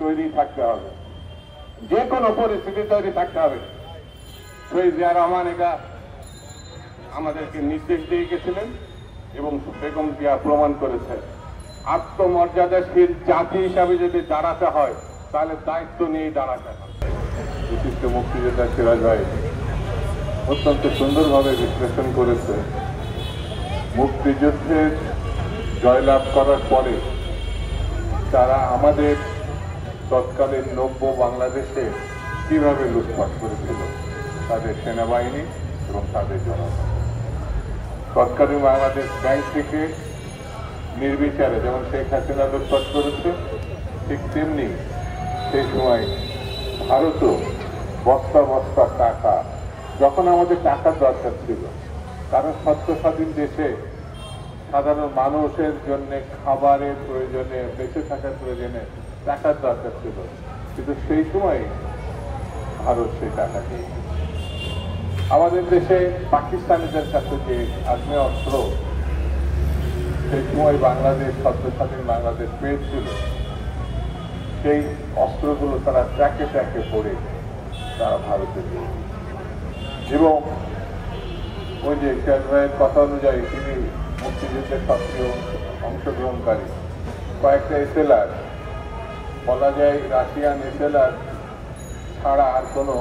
তৈরি থাকতে হবে, যে কোনো পরিস্থিতি তৈরি থাকতে হবে। শহীদ জিয়া রহমান এটা আমাদেরকে নির্দেশ দিয়ে গেছিলেন এবং বেগম জিয়া প্রমাণ করেছে। আত্মমর্যাদাশীল জাতি হিসাবে যদি দাঁড়াতে হয় তাহলে দায়িত্ব নিয়েই দাঁড়াতে হয়। বিশিষ্ট মুক্তিযোদ্ধা সিরাজ ভাই অত্যন্ত সুন্দরভাবে বিশ্লেষণ করেছে মুক্তিযুদ্ধের জয়লাভ করার পরে তারা আমাদের তৎকালীন নব্য বাংলাদেশে কিভাবে লুটপাট করেছিল তাদের সেনাবাহিনী এবং তাদের জনগণ। তৎকালীন বাংলাদেশ ব্যাংক থেকে নির্বিচারে যেমন শেখ হাসিনা লুটপাট করেছে, ঠিক তেমনি সেই সময় ভারতও বস্তা বস্তা টাকা, যখন আমাদের টাকার দরকার ছিল, কারণ সত্য স্বাধীন দেশে সাধারণ মানুষের জন্য খাবারের প্রয়োজনে, বেঁচে থাকার প্রয়োজনে টাকার দরকার ছিল, কিন্তু সেই সময় ভারত সেই টাকা দিয়ে আমাদের দেশে পাকিস্তানিদের কাছে যে আগ্নেয় অস্ত্র সেই সময় বাংলাদেশ সদ্য স্বাধীন বাংলাদেশ পেয়েছিল, সেই অস্ত্রগুলো তারা ট্র্যাকে ট্র্যাকে পড়ে তারা ভারতে দিয়ে, এবং ওই যে সিরাজ ভাইয়ের কথা অনুযায়ী তিনি মুক্তিযুদ্ধের সক্রিয় অংশগ্রহণকারী। কয়েকটা এসএলআর বলা যায় রাশিয়ান এসএলআর ছাড়া আর কোনো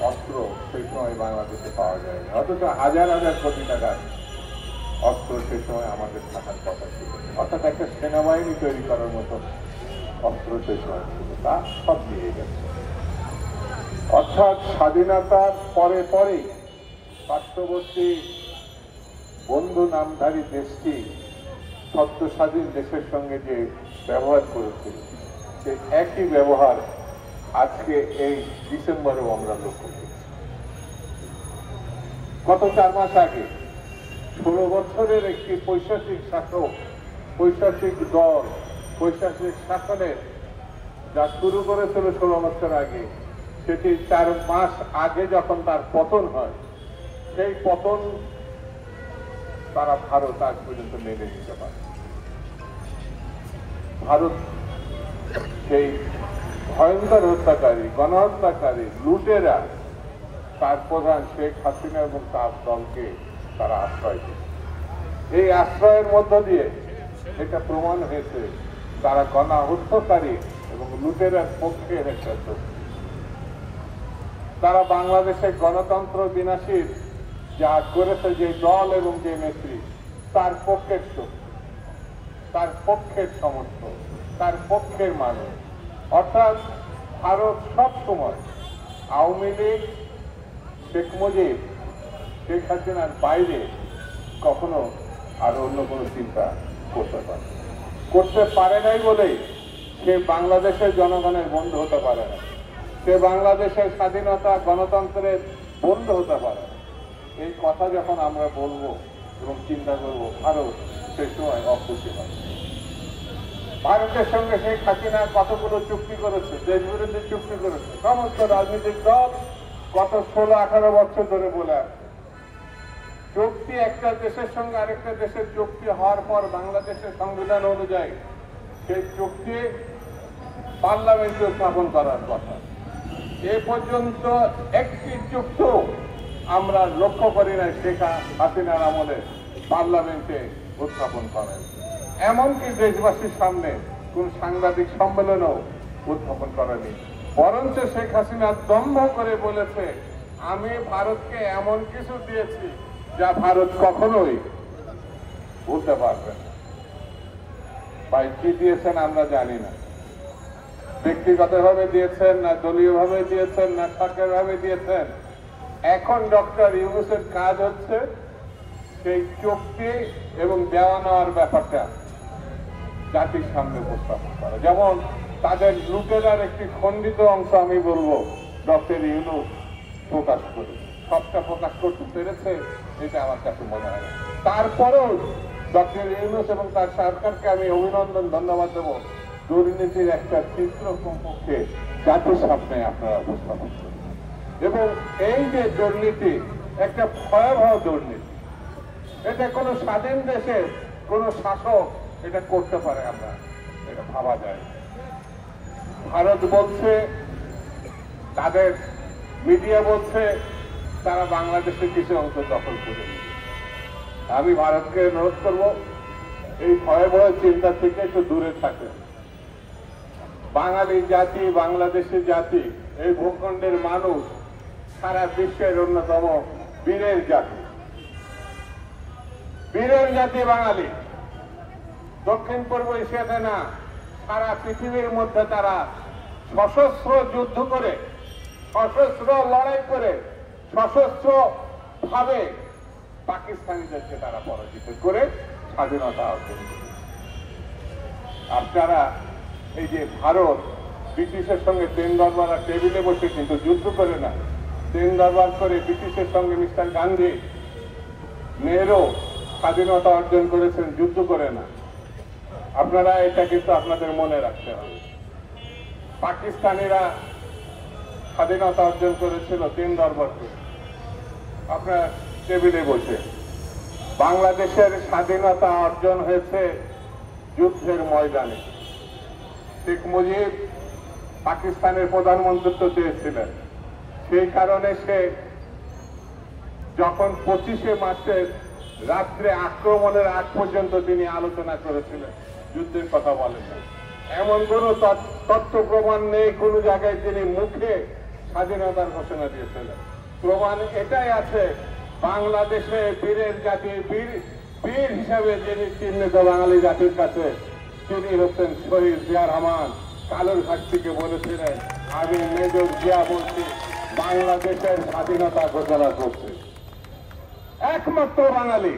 অস্ত্র সেই সময় বাংলাদেশে পাওয়া যায়নি, অথচ হাজার হাজার কোটি টাকার অস্ত্র সেই সময় আমাদের থাকার কথা ছিল। অর্থাৎ একটা সেনাবাহিনী তৈরি করার মতো অস্ত্র সেই সময় ছিল, তা সব দিয়ে গেছে। অর্থাৎ স্বাধীনতার পরে পরেই পার্শ্ববর্তী বন্ধু নামধারী দেশটি সদ্য স্বাধীন দেশের সঙ্গে যে ব্যবহার করেছিল সেই একই ব্যবহার আজকে এই ডিসেম্বরেও আমরা লক্ষ্য করি। গত 4 মাস আগে 16 বছরের একটি পৈশাচিক শাসক, পৈশাচিক দল, পৈশাচিক শাসনের যা শুরু করেছিল 16 বছর আগে, সেটি 4 মাস আগে যখন তার পতন হয়, সেই পতন তারা ভারত আজ পর্যন্ত মেনে নিতে পারে। ভারত সেই ভয়ঙ্কর হত্যাকারী, গণহত্যাকারী, লুটেরা, তার প্রধান শেখ হাসিনা এবং তার দলকে তারা আশ্রয় দিচ্ছে। এই আশ্রয়ের মধ্য দিয়ে এটা প্রমাণ হয়েছে তারা গণহত্যাকারী এবং লুটেরার পক্ষের একটা শক্তি। তারা বাংলাদেশের গণতন্ত্র বিনাশীর যা করেছে যে দল এবং যে নেত্রী, তার পক্ষের শক্তি, তার পক্ষের সমর্থক, তার পক্ষের মানুষ। অর্থাৎ ভারত সব সময় আওয়ামী লীগ, শেখ মুজিব, শেখ হাসিনার বাইরে কখনো আর অন্য কোনো চিন্তা করতে পারে নাই বলেই সে বাংলাদেশের জনগণের বন্ধু হতে পারে না, সে বাংলাদেশের স্বাধীনতা গণতন্ত্রের বন্ধু হতে পারে না। এই কথা যখন আমরা বলবো এবং চিন্তা করবো, ভারত সেই সময় অখুশি হয়। ভারতের সঙ্গে শেখ হাসিনা কতগুলো চুক্তি করেছে, দেশ বিরোধী চুক্তি করেছে, সমস্ত রাজনৈতিক দল গত 16-18 বছর ধরে বলে আসছে। চুক্তি একটা দেশের সঙ্গে আরেকটা দেশের চুক্তি হওয়ার পর বাংলাদেশের সংবিধান অনুযায়ী সেই চুক্তি পার্লামেন্টে উত্থাপন করার কথা। এ পর্যন্ত একটি চুক্তি আমরা লক্ষ্য করি না শেখ হাসিনার আমলে পার্লামেন্টে উত্থাপন করেন, এমনকি দেশবাসীর সামনে কোন সাংবাদিক সম্মেলনও উত্থাপন করেনি। বরঞ্চ শেখ হাসিনা দম্ভ করে বলেছে, আমি ভারতকে এমন কিছু দিয়েছি যা ভারত কখনোই বলতে পারবে না। ভাই কি দিয়েছেন আমরা জানি না, ব্যক্তিগতভাবে দিয়েছেন না দলীয়ভাবে দিয়েছেন না সরকারিভাবে দিয়েছেন। এখন ডক্টর ইউনূসের কাজ হচ্ছে সেই চুক্তি এবং দেওয়া নেওয়ার ব্যাপারটা জাতির সামনে উপস্থাপন করা। যেমন তাদের লুটেরার একটি খণ্ডিত অংশ আমি বলবো ডক্টর ইউনূস প্রকাশ করে, সবটা প্রকাশ করতে পেরেছে এটা আমার কাছে মনে হয় না। তারপরেও ডক্টর ইউনূস এবং তার সরকারকে আমি অভিনন্দন, ধন্যবাদ দেবো। দুর্নীতির একটা চিত্র কমপক্ষে জাতির সামনে আপনারা উপস্থাপন করেন, এবং এই যে দুর্নীতি একটা ভয়াবহ দুর্নীতি, এটা কোনো স্বাধীন দেশে কোনো শাসক এটা করতে পারে আমরা এটা ভাবা যায়। ভারত বলছে, তাদের মিডিয়া বলছে তারা বাংলাদেশের কিছু অংশ দখল করে নিবে। আমি ভারতকে অনুরোধ করব এই ভয়াবহ চিন্তা থেকে একটু দূরে থাকে। বাঙালি জাতি, বাংলাদেশের জাতি, এই ভূখণ্ডের মানুষ সারা বিশ্বের অন্যতম বীরের জাতি। বীরের জাতি বাঙালি। দক্ষিণ পূর্ব এশিয়াতে না, সারা পৃথিবীর মধ্যে তারা সশস্ত্র যুদ্ধ করে, সশস্ত্র লড়াই করে, সশস্ত্র ভাবে পাকিস্তানিদেরকে তারা পরাজিত করে স্বাধীনতা অর্জন করে। আপনারা এই যে ভারত ব্রিটিশের সঙ্গে ট্রেন দরবার টেবিলে বসে কিন্তু যুদ্ধ করে না, ট্রেন দরবার করে ব্রিটিশের সঙ্গে মিস্টার গান্ধী, নেহরু স্বাধীনতা অর্জন করেছেন, যুদ্ধ করে না। আপনারা এটা কিন্তু আপনাদের মনে রাখতে হবে। পাকিস্তানিরা স্বাধীনতা অর্জন করেছিল ট্রেন দরবার করে, আপনার টেবিলে বসে। বাংলাদেশের স্বাধীনতা অর্জন হয়েছে যুদ্ধের ময়দানে। শেখ মুজিব পাকিস্তানের প্রধানমন্ত্রিত্ব চেয়েছিলেন, সেই কারণে সে যখন 25শে মার্চের রাত্রে আক্রমণের আগ পর্যন্ত তিনি আলোচনা করেছিলেন, যুদ্ধের কথা বলেন না। এমন কোন তথ্য প্রমাণ নেই কোন জায়গায় তিনি মুখে স্বাধীনতার ঘোষণা দিয়েছিলেন। প্রমাণ এটাই আছে, বাংলাদেশে বীরের জাতি, বীর হিসাবে যিনি চিহ্নিত বাঙালি জাতির কাছে, তিনি হচ্ছেন শহীদ জিয়া রহমান। কালুরঘাট থেকে বলেছিলেন, আমি মেজর জিয়া বলছি, বাংলাদেশের স্বাধীনতা ঘোষণা করছে। একমাত্র বাঙালি,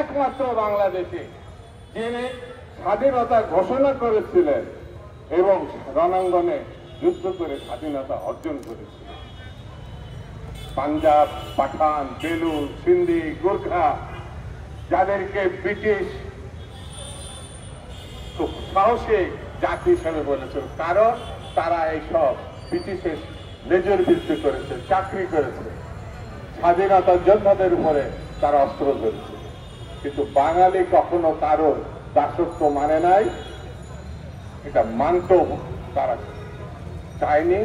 একমাত্র বাংলাদেশে যিনি স্বাধীনতা ঘোষণা করেছিলেন এবং রণাঙ্গনে যুদ্ধ করে স্বাধীনতা অর্জন করেছিলেন। পাঞ্জাব, পাঠান, বেলুর, সিন্ধি, গোর্খা, যাদেরকে ব্রিটিশ খুব সাহসী জাতি হিসেবে বলেছিল, কারণ তারা এইসব ব্রিটিশের লেজের বৃত্তি করেছে, চাকরি করেছে, স্বাধীনতা যোদ্ধাদের উপরে তারা অস্ত্র ধরেছে। কিন্তু বাঙালি কখনো কারো দাসত্ব মানে নাই, এটা মানতেও তারা চায়নি,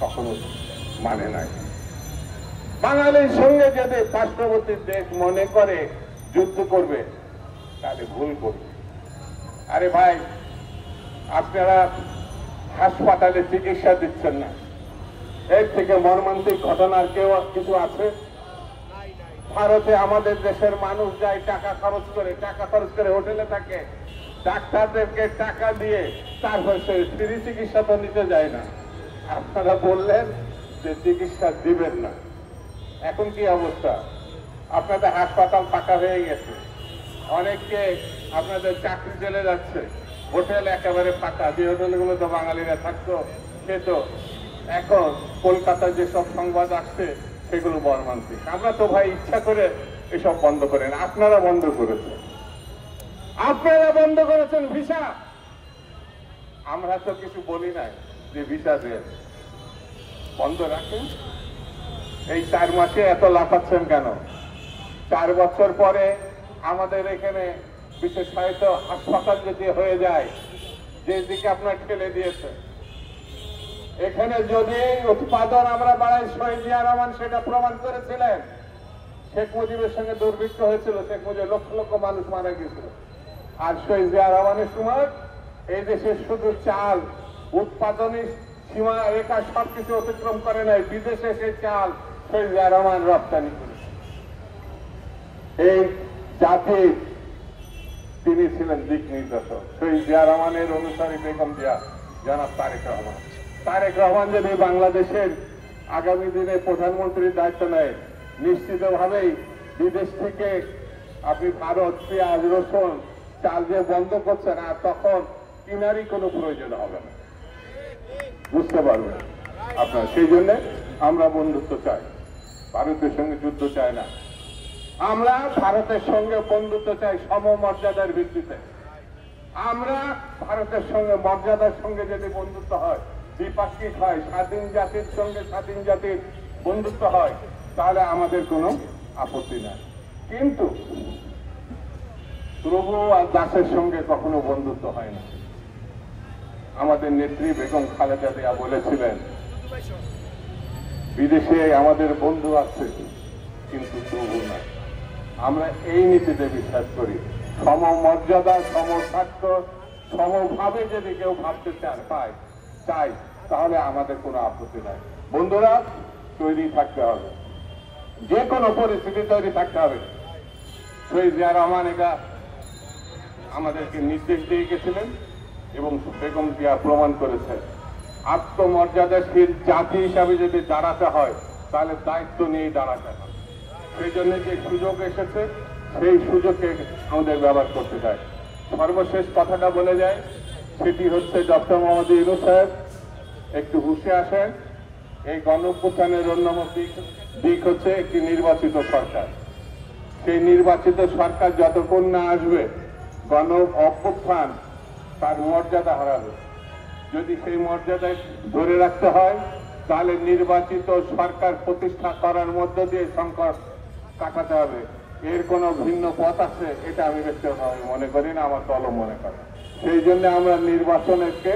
কখনো মানে নাই। বাঙালির সঙ্গে যদি পার্শ্ববর্তী দেশ মনে করে যুদ্ধ করবে, তাহলে ভুল করবে। আরে ভাই, আপনারা হাসপাতালে চিকিৎসা দিচ্ছেন না, এর থেকে মর্মান্তিক ঘটনার কেউ কিছু আছে? ভারতে আমাদের দেশের মানুষ যায় টাকা খরচ করে হোটেলে থাকে, ডাক্তারদেরকে টাকা দিয়ে তারপর সে ফ্রি চিকিৎসা তো নিতে যায় না। আপনারা বললেন যে চিকিৎসা দিবেন না, এখন কি অবস্থা? আপনাদের হাসপাতাল ফাঁকা হয়ে গেছে, অনেককে আপনাদের চাকরি চলে যাচ্ছে, হোটেল একেবারে ফাঁকা। যে হোটেলগুলো তো বাঙালিরা থাকতো সে তো এখন কলকাতায় যেসব সংবাদ আসছে সেগুলো মর্মান্তিক। আমরা তো ভাই ইচ্ছা করে এসব বন্ধ করেন, আপনারা বন্ধ করেছেন, আপনারা বন্ধ করেছেন ভিসা। আমরা তো কিছু বলি নাই যে ভিসা দেন, বন্ধ রাখেন। এই 4 মাসে এত লাফাচ্ছেন কেন? 4 বছর পরে আমাদের এখানে বিশেষায়িত হাসপাতাল যদি হয়ে যায়, যে দিকে আপনার ঠেলে দিয়েছে, এখানে যদি উৎপাদন আমরা বাড়াই, শহীদ জিয়া রহমান সেটা প্রমাণ করেছিলেন। শেখ মুজিবের সঙ্গে দুর্ভিক্ষ হয়েছিল, শেখ মুজিব লক্ষ লক্ষ মানুষ মারা গিয়েছিল। আর শহীদ জিয়া রহমানের সময় এই দেশে শুধু চাল উৎপাদনের সীমা রেখা সবকিছু অতিক্রম করে নাই, বিদেশে সেই চাল শহীদ জিয়া রহমান রপ্তানি করেছে। এই জাতির তিনি ছিলেন দিক নির্দেশক। শহীদ জিয়া রহমানের অনুসারী বেগম জিয়া, জনাব তারেক রহমান। তারেক রহমান যদি বাংলাদেশের আগামী দিনে প্রধানমন্ত্রীর দায়িত্ব নেয়, নিশ্চিতভাবেই বিদেশ থেকে আপনি ভারত, পেঁয়াজ, রসুন, চাল যে বন্ধ করছেন, আর তখন কিনারই কোনো প্রয়োজন হবে না, বুঝতে পারবেন আপনার। সেই জন্য আমরা বন্ধুত্ব চাই, ভারতের সঙ্গে যুদ্ধ চাই না। আমরা ভারতের সঙ্গে বন্ধুত্ব চাই সমমর্যাদার ভিত্তিতে। আমরা ভারতের সঙ্গে মর্যাদার সঙ্গে যদি বন্ধুত্ব হয়, দ্বিপাক্ষিক হয়, স্বাধীন জাতির সঙ্গে স্বাধীন জাতির বন্ধুত্ব হয়, তাহলে আমাদের কোনো আপত্তি নাই। কিন্তু প্রভু আর দাসের সঙ্গে কখনো বন্ধুত্ব হয় না। আমাদের নেত্রী বেগম খালেদা জিয়া বলেছিলেন, বিদেশে আমাদের বন্ধু আছে কিন্তু তবু না। আমরা এই নীতিতে বিশ্বাস করি, সমমর্যাদা, সমস্বার্থ, সমভাবে যদি কেউ ভাবতে চাই তাহলে আমাদের কোনো আপত্তি নাই। বন্ধুরা, তৈরি থাকতে হবে, যে কোনো পরিস্থিতি তৈরি থাকতে হবে। শহীদ জিয়া রহমান এটা আমাদেরকে নির্দেশ দিয়ে গেছিলেন এবং বেগম জিয়া প্রমাণ করেছেন। আত্মমর্যাদাশীল জাতি হিসাবে যদি দাঁড়াতে হয় তাহলে দায়িত্ব নিয়েই দাঁড়াতে হয়। সেই জন্য যে সুযোগ এসেছে সেই সুযোগকে আমাদের ব্যবহার করতে চাই। সর্বশেষ কথাটা বলে যায়, সেটি হচ্ছে ডক্টর মোহাম্মদ ইউনূস সাহেব একটু হুঁশে আসেন। এই গণঅভ্যুত্থানের অন্যতম দিক হচ্ছে একটি নির্বাচিত সরকার। সেই নির্বাচিত সরকার যতক্ষণ না আসবে গণ অভ্যুত্থান তার মর্যাদা হারাবে। যদি সেই মর্যাদায় ধরে রাখতে হয় তাহলে নির্বাচিত সরকার প্রতিষ্ঠা করার মধ্য দিয়ে সংকট কাটাতে হবে। এর কোনো ভিন্ন পথ আছে এটা আমি ব্যক্তিগতভাবে মনে করি না, আমার দলও মনে করে। সেই জন্য আমরা নির্বাচনকে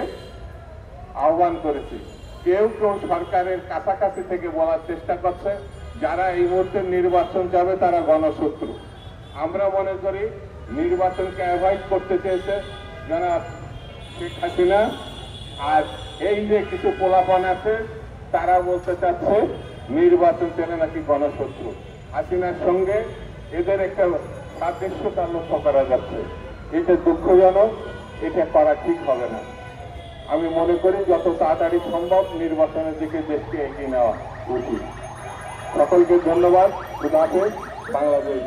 আহ্বান করেছি। কেউ কেউ সরকারের কাছাকাছি থেকে বলার চেষ্টা করছে যারা এই মুহূর্তে নির্বাচন যাবে তারা গণশত্রু। আমরা মনে করি নির্বাচনকে অ্যাভয়েড করতে চেয়েছে যারা শেখ হাসিনা, আর এই যে কিছু পোলাপান আছে তারা বলতে চাচ্ছে নির্বাচন চেনে নাকি গণশত্রু। হাসিনার সঙ্গে এদের একটা সাদৃশ্যতা লক্ষ্য করা যাচ্ছে। এটা দুঃখজনক, এটা করা ঠিক হবে না। আমি মনে করি যত তাড়াতাড়ি সম্ভব নির্বাচনের দিকে দেশকে এগিয়ে নেওয়া উচিত। সকলকে ধন্যবাদ। খুদা হাফেজ। বাংলাদেশ।